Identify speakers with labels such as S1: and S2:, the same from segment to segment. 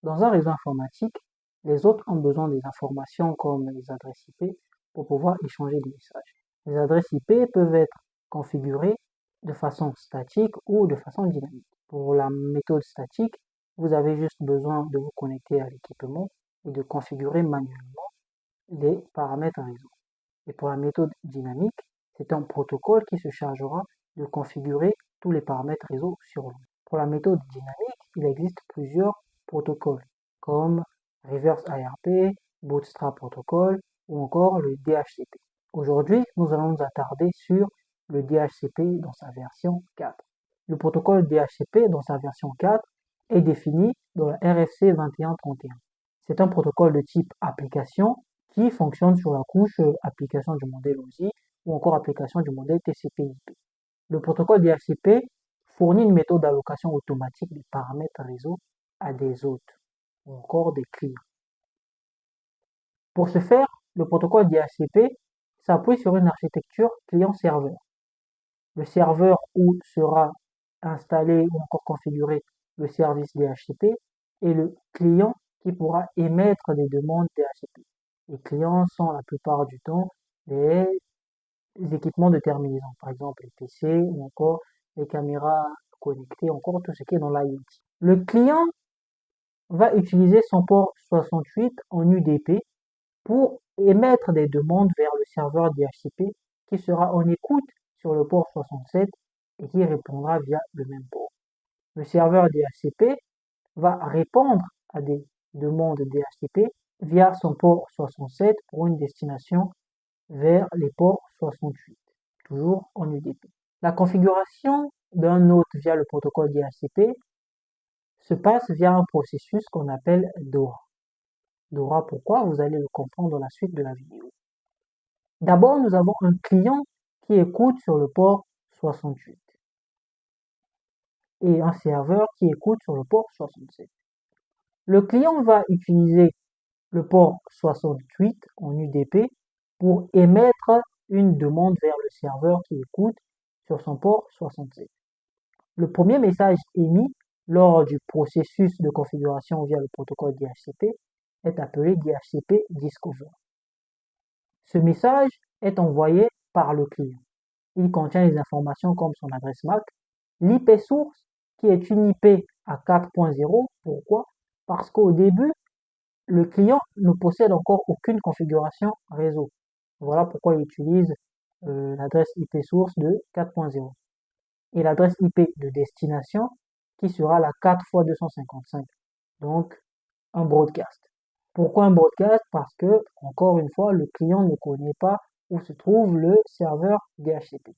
S1: Dans un réseau informatique, les autres ont besoin des informations comme les adresses IP pour pouvoir échanger des messages. Les adresses IP peuvent être configurées de façon statique ou de façon dynamique. Pour la méthode statique, vous avez juste besoin de vous connecter à l'équipement et de configurer manuellement les paramètres réseau. Et pour la méthode dynamique, c'est un protocole qui se chargera de configurer tous les paramètres réseau sur l'onde. Pour la méthode dynamique, il existe plusieurs protocoles comme Reverse IRP, Bootstrap Protocol ou encore le DHCP. Aujourd'hui, nous allons nous attarder sur le DHCP dans sa version 4. Le protocole DHCP dans sa version 4 est défini dans la RFC 2131. C'est un protocole de type application qui fonctionne sur la couche application du modèle OSI ou encore application du modèle TCP/IP. Le protocole DHCP fournit une méthode d'allocation automatique des paramètres réseau à des hôtes ou encore des clients. Pour ce faire, le protocole DHCP s'appuie sur une architecture client-serveur. Le serveur où sera installé ou encore configuré le service DHCP et le client qui pourra émettre des demandes DHCP. Les clients sont la plupart du temps les équipements de terminaison, par exemple les PC ou encore les caméras connectées, encore tout ce qui est dans l'IoT. Le client va utiliser son port 68 en UDP pour émettre des demandes vers le serveur DHCP qui sera en écoute sur le port 67 et qui répondra via le même port. Le serveur DHCP va répondre à des demandes DHCP via son port 67 pour une destination vers les ports 68, toujours en UDP. La configuration d'un hôte via le protocole DHCP se passe via un processus qu'on appelle DORA. DORA, pourquoi? Vous allez le comprendre dans la suite de la vidéo. D'abord, nous avons un client qui écoute sur le port 68 et un serveur qui écoute sur le port 67. Le client va utiliser le port 68 en UDP pour émettre une demande vers le serveur qui écoute sur son port 67. Le premier message émis lors du processus de configuration via le protocole DHCP est appelé DHCP Discover. Ce message est envoyé par le client. Il contient les informations comme son adresse MAC, l'IP source qui est une IP à 4.0. Pourquoi? Parce qu'au début, le client ne possède encore aucune configuration réseau. Voilà pourquoi il utilise l'adresse IP source de 4.0 et l'adresse IP de destination qui sera la 4x255, donc un broadcast. Pourquoi un broadcast? Parce que, encore une fois, le client ne connaît pas où se trouve le serveur DHCP.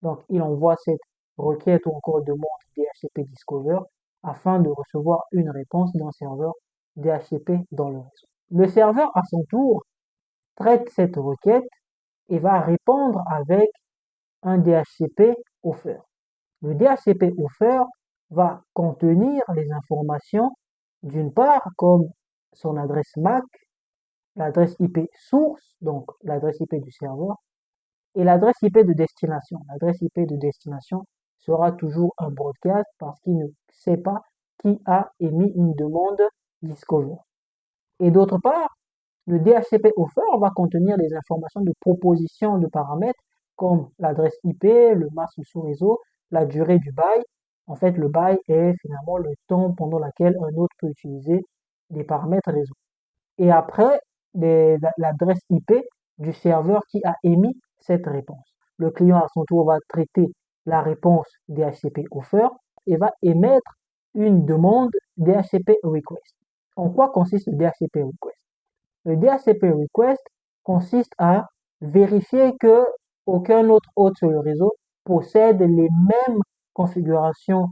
S1: Donc, il envoie cette requête ou encore demande DHCP Discover afin de recevoir une réponse d'un serveur DHCP dans le réseau. Le serveur, à son tour, traite cette requête et va répondre avec un DHCP offer. Le DHCP offer va contenir les informations d'une part comme son adresse MAC, l'adresse IP source, donc l'adresse IP du serveur, et l'adresse IP de destination. L'adresse IP de destination sera toujours un broadcast parce qu'il ne sait pas qui a émis une demande Discover. Et d'autre part, le DHCP offer va contenir les informations de proposition de paramètres comme l'adresse IP, le masque sous réseau, la durée du bail. En fait, le bail est finalement le temps pendant lequel un autre peut utiliser des paramètres réseau. Et après, l'adresse IP du serveur qui a émis cette réponse. Le client à son tour va traiter la réponse DHCP offer et va émettre une demande DHCP request. En quoi consiste le DHCP request? Le DHCP request consiste à vérifier que aucun autre hôte sur le réseau possède les mêmes configurations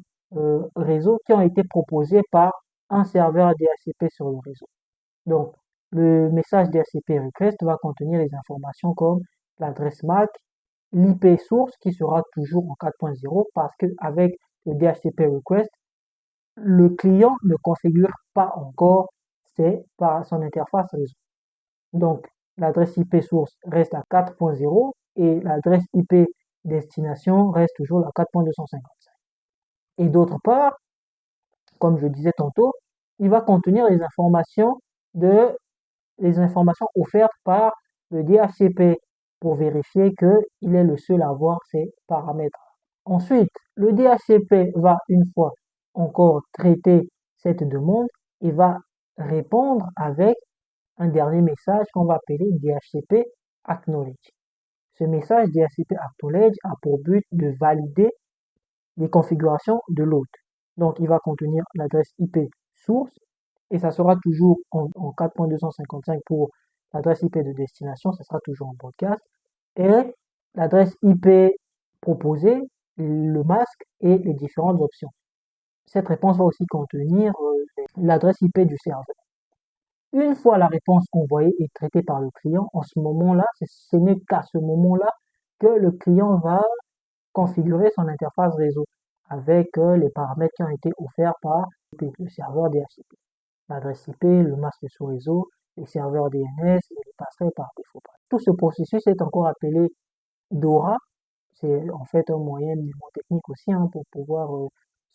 S1: réseau qui ont été proposées par un serveur DHCP sur le réseau. Donc, le message DHCP request va contenir les informations comme l'adresse MAC, l'IP source qui sera toujours en 4.0 parce qu'avec le DHCP request, le client ne configure pas encore par son interface réseau. Donc, l'adresse IP source reste à 4.0 et l'adresse IP destination reste toujours à 4.255. Et d'autre part, comme je disais tantôt, il va contenir les informations offertes par le DHCP pour vérifier qu'il est le seul à avoir ces paramètres. Ensuite, le DHCP va une fois encore traiter cette demande et va répondre avec un dernier message qu'on va appeler DHCP Acknowledge. Ce message DHCP Acknowledge a pour but de valider les configurations de l'hôte. Donc, il va contenir l'adresse IP source et ça sera toujours en 4.255 pour l'adresse IP de destination, ça sera toujours en broadcast. Et l'adresse IP proposée, le masque et les différentes options. Cette réponse va aussi contenir l'adresse IP du serveur. Une fois la réponse envoyée et traitée par le client, en ce moment-là, ce n'est qu'à ce moment-là que le client va configurer son interface réseau avec les paramètres qui ont été offerts par le serveur DHCP. L'adresse IP, le masque sous réseau, les serveurs DNS et les passerelles par défaut. Tout ce processus est encore appelé DORA. C'est en fait un moyen mnémotechnique aussi pour pouvoir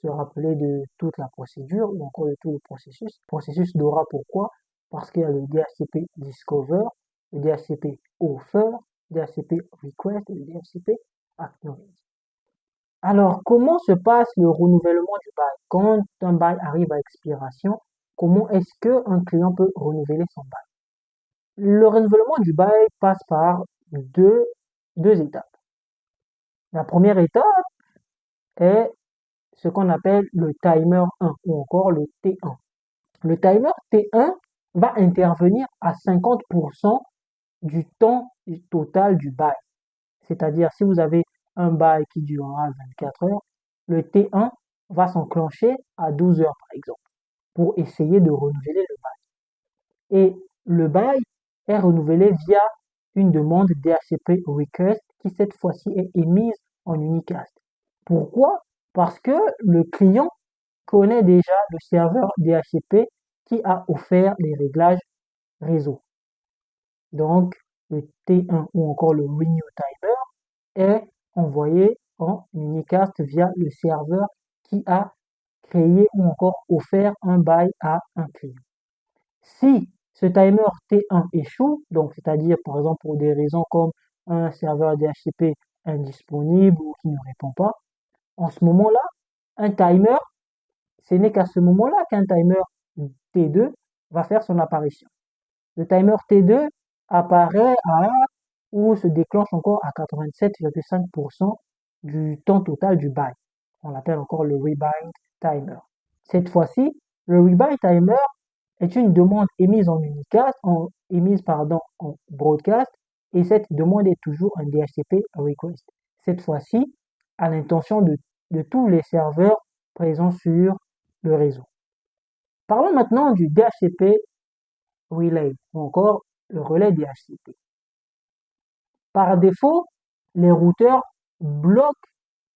S1: se rappeler de toute la procédure ou encore de tout le processus. Processus DORA, pourquoi? Parce qu'il y a le DHCP Discover, le DHCP Offer, le DHCP Request et le DHCP Acknowledge. Alors, comment se passe le renouvellement du bail? Quand un bail arrive à expiration, comment est-ce qu'un client peut renouveler son bail? Le renouvellement du bail passe par deux étapes. La première étape est ce qu'on appelle le timer 1 ou encore le T1. Le timer T1 va intervenir à 50% du temps total du bail. C'est-à-dire, si vous avez un bail qui durera 24 heures, le T1 va s'enclencher à 12 heures, par exemple, pour essayer de renouveler le bail. Et le bail est renouvelé via une demande DHCP Request qui, cette fois-ci, est émise en unicast. Pourquoi? Parce que le client connaît déjà le serveur DHCP qui a offert les réglages réseau. Donc, le T1 ou encore le Renew Timer est envoyé en unicast via le serveur qui a créé ou encore offert un bail à un client. Si ce timer T1 échoue, donc c'est-à-dire par exemple pour des raisons comme un serveur DHCP indisponible ou qui ne répond pas, en ce moment-là, un timer, ce n'est qu'à ce moment-là qu'un timer T2 va faire son apparition. Le timer T2 apparaît ou se déclenche encore à 87,5% du temps total du bail. On l'appelle encore le rebind timer. Cette fois-ci, le rebind timer est une demande émise en unicast, en broadcast, et cette demande est toujours un DHCP request. Cette fois-ci, à l'intention de tous les serveurs présents sur le réseau. Parlons maintenant du DHCP relay, ou encore le relais DHCP. Par défaut, les routeurs bloquent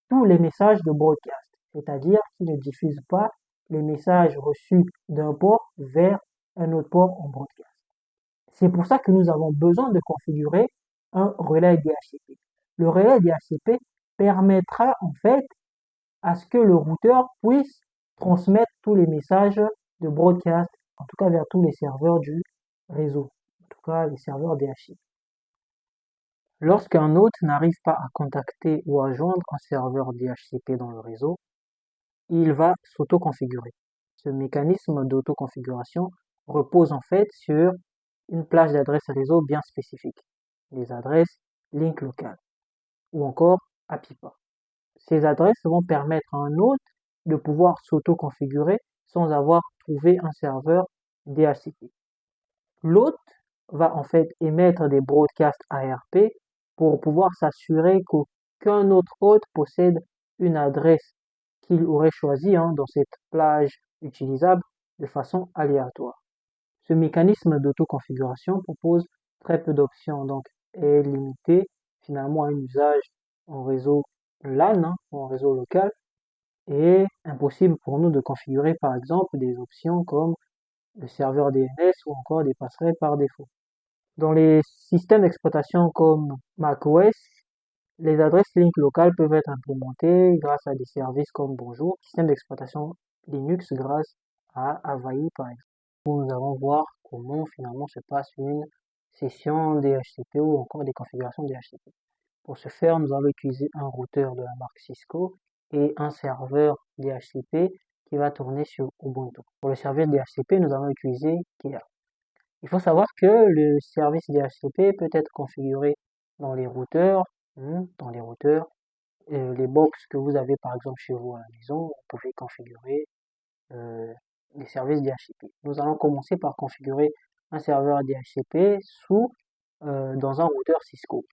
S1: tous les messages de broadcast, c'est-à-dire qu'ils ne diffusent pas les messages reçus d'un port vers un autre port en broadcast. C'est pour ça que nous avons besoin de configurer un relais DHCP. Le relais DHCP permettra en fait à ce que le routeur puisse transmettre tous les messages de broadcast, en tout cas vers tous les serveurs du réseau, en tout cas les serveurs DHCP. Lorsqu'un hôte n'arrive pas à contacter ou à joindre un serveur DHCP dans le réseau, il va s'auto-configurer. Ce mécanisme d'auto-configuration repose en fait sur une plage d'adresses réseau bien spécifique, les adresses link local ou encore APIPA. Ces adresses vont permettre à un hôte de pouvoir s'auto-configurer sans avoir trouvé un serveur DHCP. L'hôte va en fait émettre des broadcasts ARP pour pouvoir s'assurer qu'aucun autre hôte possède une adresse qu'il aurait choisie dans cette plage utilisable de façon aléatoire. Ce mécanisme d'auto-configuration propose très peu d'options, donc est limité finalement à un usage en réseau LAN, ou en réseau local, et impossible pour nous de configurer par exemple des options comme le serveur DNS ou encore des passerelles par défaut. Dans les systèmes d'exploitation comme macOS, les adresses link locales peuvent être implémentées grâce à des services comme Bonjour, système d'exploitation Linux grâce à Avayi par exemple. Nous allons voir comment finalement se passe une session DHCP ou encore des configurations DHCP. Pour ce faire, nous allons utiliser un routeur de la marque Cisco et un serveur DHCP qui va tourner sur Ubuntu. Pour le serveur DHCP, nous allons utiliser Kea. Il faut savoir que le service DHCP peut être configuré dans les routeurs, les box que vous avez par exemple chez vous à la maison, vous pouvez configurer les services DHCP. Nous allons commencer par configurer un serveur DHCP dans un routeur Cisco.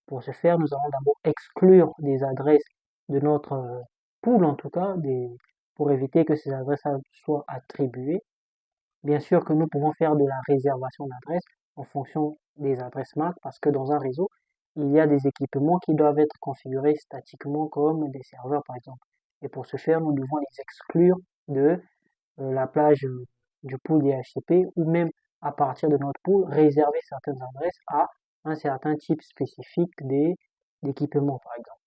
S1: Pour ce faire, nous allons d'abord exclure des adresses de notre pool, en tout cas, pour éviter que ces adresses soient attribuées. Bien sûr que nous pouvons faire de la réservation d'adresses en fonction des adresses MAC, parce que dans un réseau, il y a des équipements qui doivent être configurés statiquement comme des serveurs, par exemple. Et pour ce faire, nous devons les exclure de la plage du pool DHCP ou même à partir de notre pool, réserver certaines adresses à un certain type spécifique d'équipement, par exemple.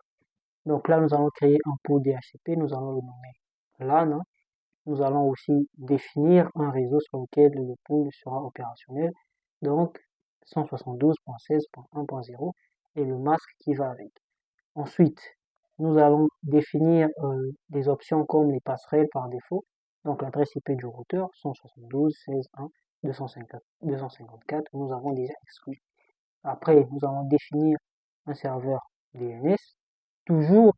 S1: Donc là, nous allons créer un pool DHCP, nous allons le nommer LAN. Nous allons aussi définir un réseau sur lequel le pool sera opérationnel, donc 172.16.1.0 et le masque qui va avec. Ensuite, nous allons définir des options comme les passerelles par défaut, donc l'adresse IP du routeur 172.16.1.254, nous avons déjà exclu. Après, nous allons définir un serveur DNS, toujours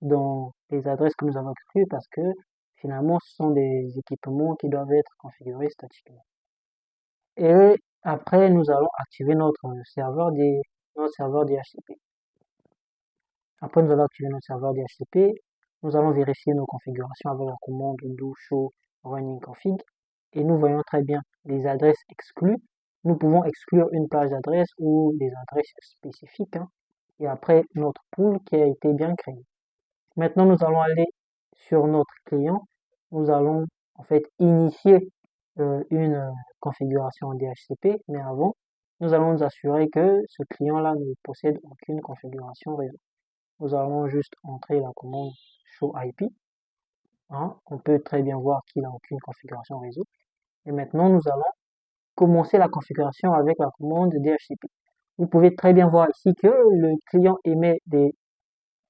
S1: dans les adresses que nous avons exclues parce que finalement ce sont des équipements qui doivent être configurés statiquement. Et après, nous allons activer notre serveur DHCP. Après, nous allons activer notre serveur DHCP. Nous allons vérifier nos configurations avec la commande do show running config. Et nous voyons très bien les adresses exclues. Nous pouvons exclure une plage d'adresses ou des adresses spécifiques. Et après, notre pool qui a été bien créé. Maintenant, nous allons aller sur notre client. Nous allons en fait initier une configuration DHCP. Mais avant, nous allons nous assurer que ce client-là ne possède aucune configuration réseau. Nous allons juste entrer la commande show IP. On peut très bien voir qu'il n'a aucune configuration réseau. Et maintenant, nous allons commencer la configuration avec la commande DHCP. Vous pouvez très bien voir ici que le client émet des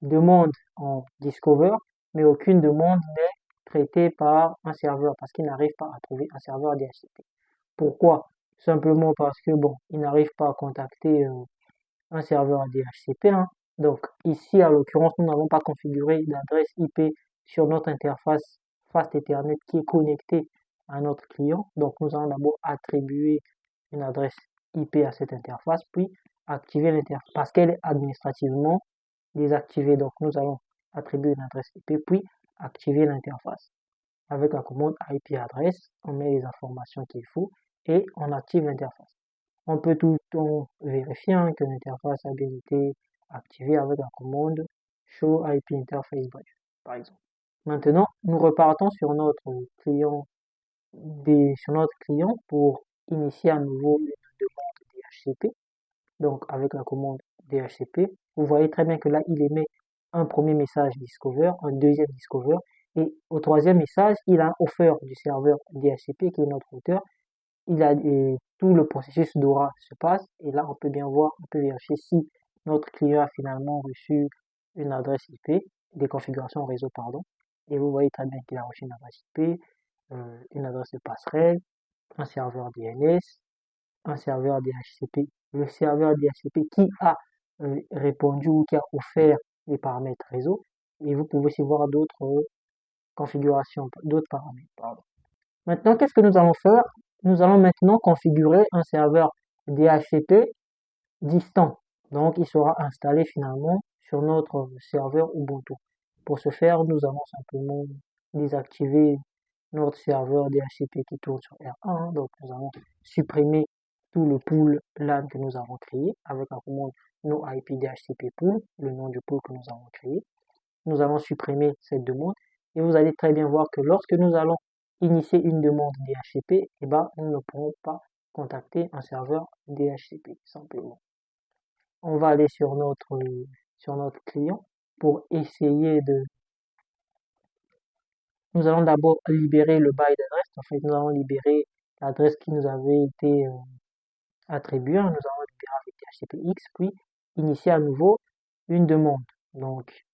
S1: demandes en Discover, mais aucune demande n'est traitée par un serveur parce qu'il n'arrive pas à trouver un serveur DHCP. Pourquoi? Simplement parce que bon, il n'arrive pas à contacter un serveur DHCP. Donc ici, à l'occurrence, nous n'avons pas configuré d'adresse IP sur notre interface Fast Ethernet qui est connectée à notre client. Donc nous allons d'abord attribuer une adresse IP à cette interface, puis activer l'interface parce qu'elle est administrativement désactivée. Donc nous allons attribuer une adresse IP, puis activer l'interface. Avec la commande IP adresse, on met les informations qu'il faut et on active l'interface. On peut tout le temps vérifier que l'interface a bien été activée avec la commande show IP interface bref, par exemple. Maintenant, nous repartons sur notre client pour initier à nouveau une demande DHCP. Donc, avec la commande DHCP, vous voyez très bien que là, il émet un premier message Discover, un deuxième Discover, et au troisième message, il a un offer du serveur DHCP qui est notre routeur. Tout le processus DORA se passe, et là, on peut bien voir, on peut vérifier si notre client a finalement reçu une adresse IP, des configurations réseau, pardon, et vous voyez très bien qu'il a reçu une adresse IP, une adresse de passerelle, un serveur DNS, un serveur DHCP, le serveur DHCP qui a répondu ou qui a offert les paramètres réseau, et vous pouvez aussi voir d'autres configurations, d'autres paramètres, pardon. Maintenant, qu'est-ce que nous allons faire? Nous allons maintenant configurer un serveur DHCP distant. Donc, il sera installé finalement sur notre serveur Ubuntu. Pour ce faire, nous allons simplement désactiver notre serveur DHCP qui tourne sur R1. Donc, nous allons supprimer tout le pool LAN que nous avons créé avec la commande no IP DHCP pool, le nom du pool que nous avons créé. Nous allons supprimer cette demande et vous allez très bien voir que lorsque nous allons initier une demande DHCP, nous ne pourrons pas contacter un serveur DHCP simplement. On va aller sur notre client pour essayer Nous allons d'abord libérer le bail d'adresse. En fait, nous allons libérer l'adresse qui nous avait été attribuée. Nous allons libérer avec DHCPX, puis initier à nouveau une demande. Donc,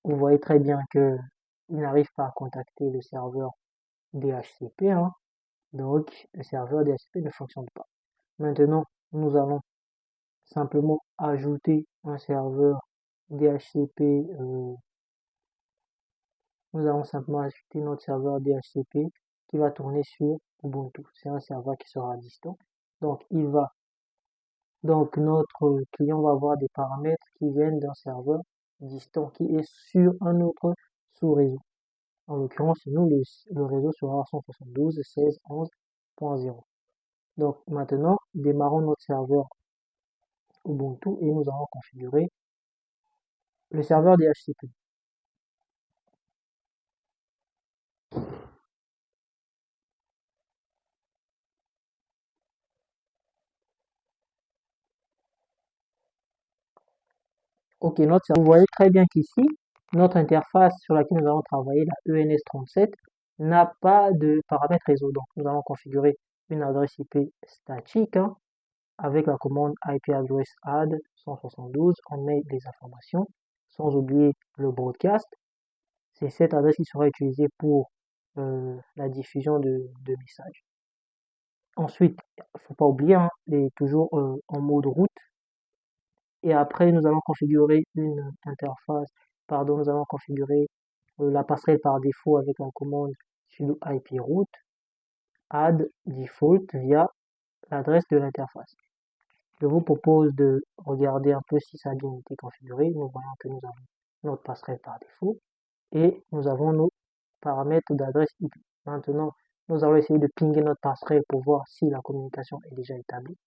S1: vous voyez très bien que il n'arrive pas à contacter le serveur DHCP, hein. Donc, le serveur DHCP ne fonctionne pas. Maintenant, nous allons simplement ajouter un serveur DHCP. Nous allons simplement ajouter notre serveur DHCP qui va tourner sur Ubuntu. C'est un serveur qui sera distant. Donc, notre client va avoir des paramètres qui viennent d'un serveur distant qui est sur un autre sous-réseau. En l'occurrence, nous, le réseau sera 172.16.11.0. Donc maintenant, démarrons notre serveur Ubuntu et nous allons configurer le serveur DHCP. Ok, vous voyez très bien qu'ici, notre interface sur laquelle nous allons travailler, la ENS37, n'a pas de paramètres réseau. Donc nous allons configurer une adresse IP statique, hein, avec la commande IP address add 172, on met des informations, sans oublier le broadcast. C'est cette adresse qui sera utilisée pour la diffusion de messages. Ensuite, il ne faut pas oublier, hein, il est toujours en mode route. Et après, nous allons configurer une interface, pardon, nous allons configurer la passerelle par défaut avec la commande sudo IP route add default via l'adresse de l'interface. Je vous propose de regarder un peu si ça a bien été configuré. Nous voyons que nous avons notre passerelle par défaut et nous avons nos paramètres d'adresse IP. Maintenant, nous allons essayer de pinguer notre passerelle pour voir si la communication est déjà établie.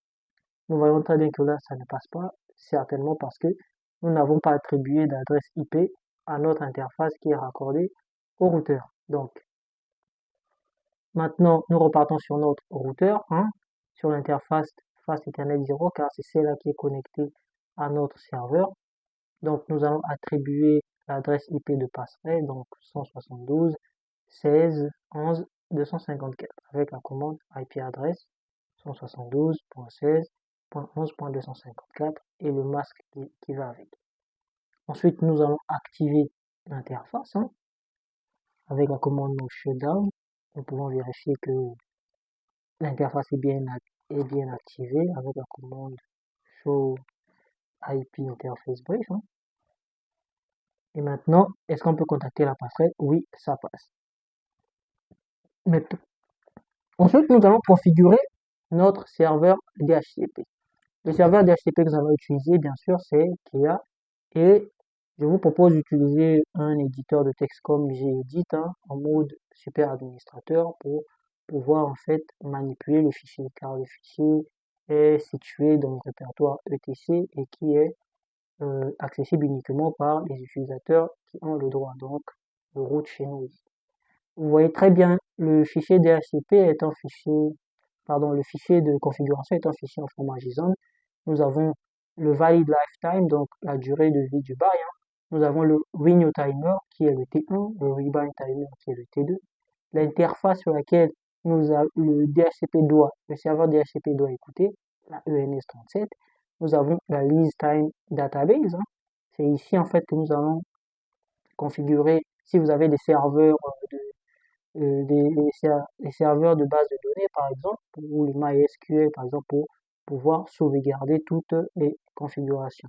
S1: Nous voyons très bien que là, ça ne passe pas, certainement parce que nous n'avons pas attribué d'adresse IP à notre interface qui est raccordée au routeur. Donc, maintenant, nous repartons sur notre routeur, hein, sur l'interface face Ethernet 0, car c'est celle-là qui est connectée à notre serveur. Donc, nous allons attribuer l'adresse IP de passerelle, donc 172.16.11.254, avec la commande IP adresse 172.16.11.254 et le masque qui va avec. Ensuite, nous allons activer l'interface, hein, avec la commande no shutdown. Nous pouvons vérifier que l'interface est bien activée avec la commande show IP interface brief, hein. Et maintenant, est-ce qu'on peut contacter la passerelle? Oui, ça passe. Maintenant, ensuite, nous allons configurer notre serveur DHCP. Le serveur DHCP que nous allons utiliser, bien sûr, c'est Kia. Et je vous propose d'utiliser un éditeur de texte comme Gedit, hein, en mode super administrateur pour pouvoir en fait manipuler le fichier, car le fichier est situé dans le répertoire ETC et qui est accessible uniquement par les utilisateurs qui ont le droit, donc le root chez nous. Vous voyez très bien, le fichier DHCP est un fichier, pardon, le fichier de configuration est un fichier en format JSON. Nous avons le valid lifetime, donc la durée de vie du bail, hein. Nous avons le renew timer qui est le T1, le rebind timer qui est le T2. L'interface sur laquelle le serveur DHCP doit écouter, la ENS37. Nous avons la list time database, hein. C'est ici en fait que nous allons configurer, si vous avez des serveurs des serveurs de base de données, par exemple, ou les MySQL, par exemple, pour pouvoir sauvegarder toutes les configurations.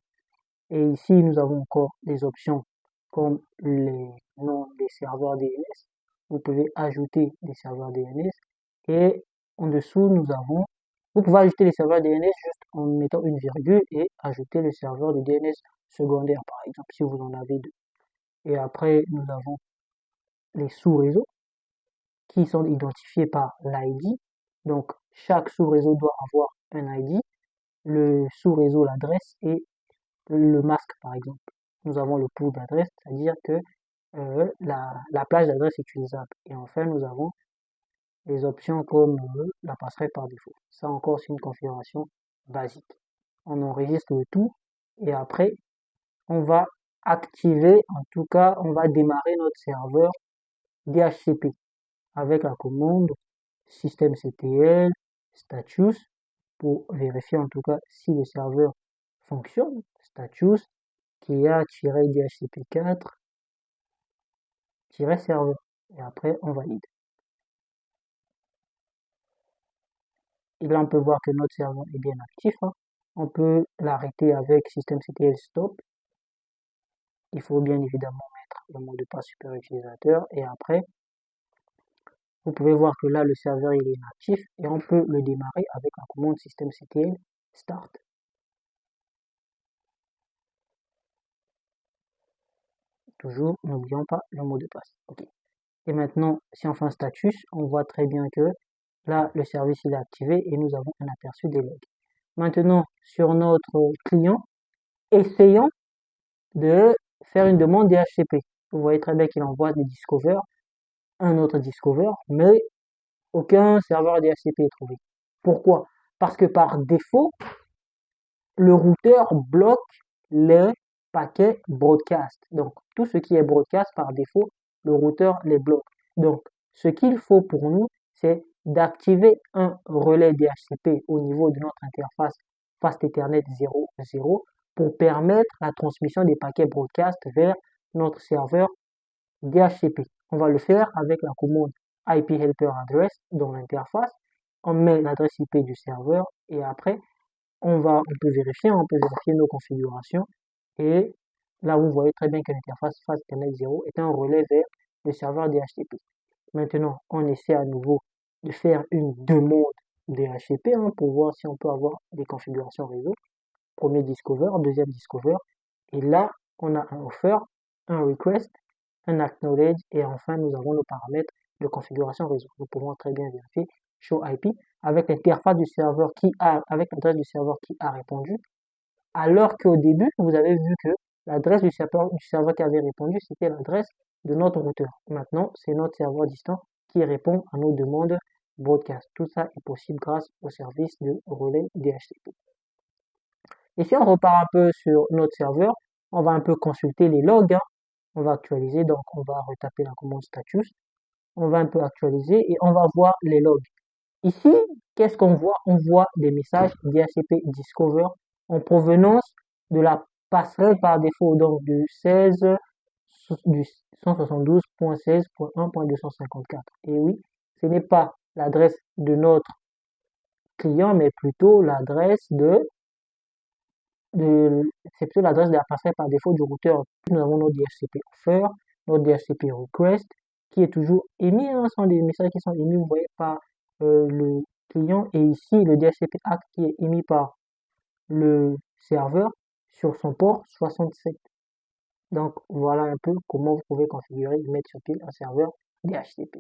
S1: Et ici, nous avons encore des options comme les noms des serveurs DNS. Vous pouvez ajouter des serveurs DNS. Et en dessous, vous pouvez ajouter les serveurs DNS juste en mettant une virgule et ajouter le serveur de DNS secondaire, par exemple, si vous en avez deux. Et après, nous avons les sous-réseaux qui sont identifiés par l'ID. Donc, chaque sous-réseau doit avoir un ID, le sous-réseau, l'adresse et le masque, par exemple. Nous avons le pool d'adresse, c'est-à-dire que la plage d'adresse utilisable. Et enfin, nous avons les options comme la passerelle par défaut. Ça encore, c'est une configuration basique. On enregistre le tout et après, on va activer, en tout cas, on va démarrer notre serveur DHCP avec la commande systemctl status pour vérifier en tout cas si le serveur fonctionne. Status kia-dhcp4-serveur. Et après, on valide. Et là, on peut voir que notre serveur est bien actif. Hein. On peut l'arrêter avec systemctl stop. Il faut bien évidemment mettre le mot de passe super utilisateur. Et après, vous pouvez voir que là, le serveur il est inactif. Et on peut le démarrer avec la commande systemctl start. Toujours, n'oublions pas le mot de passe. OK. Et maintenant, si on fait un status, on voit très bien que là, le service il est activé et nous avons un aperçu des logs. Maintenant, sur notre client, essayons de faire une demande DHCP. Vous voyez très bien qu'il envoie des discover, un autre discover, mais aucun serveur DHCP est trouvé. Pourquoi? Parce que par défaut, le routeur bloque les paquets broadcast. Donc, tout ce qui est broadcast par défaut, le routeur les bloque. Donc, ce qu'il faut pour nous, c'est d'activer un relais DHCP au niveau de notre interface Fast Ethernet 0.0 pour permettre la transmission des paquets broadcast vers notre serveur DHCP. On va le faire avec la commande IP helper address dans l'interface. On met l'adresse IP du serveur et après, on peut vérifier nos configurations et là vous voyez très bien que l'interface Fast Ethernet 0 est un relais vers le serveur DHCP. Maintenant, on essaie à nouveau de faire une demande DHCP pour voir si on peut avoir des configurations réseau. Premier discover, deuxième discover, et là on a un offer, un request, un acknowledge et enfin nous avons nos paramètres de configuration réseau. Nous pouvons très bien vérifier show IP avec l'interface du serveur avec l'adresse du serveur qui a répondu, alors qu'au début vous avez vu que l'adresse du serveur qui avait répondu c'était l'adresse de notre routeur. Maintenant c'est notre serveur distant qui répond à nos demandes broadcast. Tout ça est possible grâce au service de relais DHCP. Et si on repart un peu sur notre serveur, on va un peu consulter les logs. On va actualiser, donc on va retaper la commande status. On va un peu actualiser et on va voir les logs. Ici, qu'est-ce qu'on voit? On voit des messages DHCP Discover en provenance de la passerelle par défaut, donc du 172.16.1.254. Et oui, ce n'est pas l'adresse de notre client, mais plutôt l'adresse c'est plutôt l'adresse de la passerelle par défaut du routeur. Nous avons notre DHCP offer, notre DHCP request, qui est toujours émis, ce sont des messages qui sont émis, vous voyez, par le client, et ici le DHCP ACK qui est émis par le serveur sur son port 67. Donc voilà un peu comment vous pouvez configurer et mettre sur pied un serveur DHCP.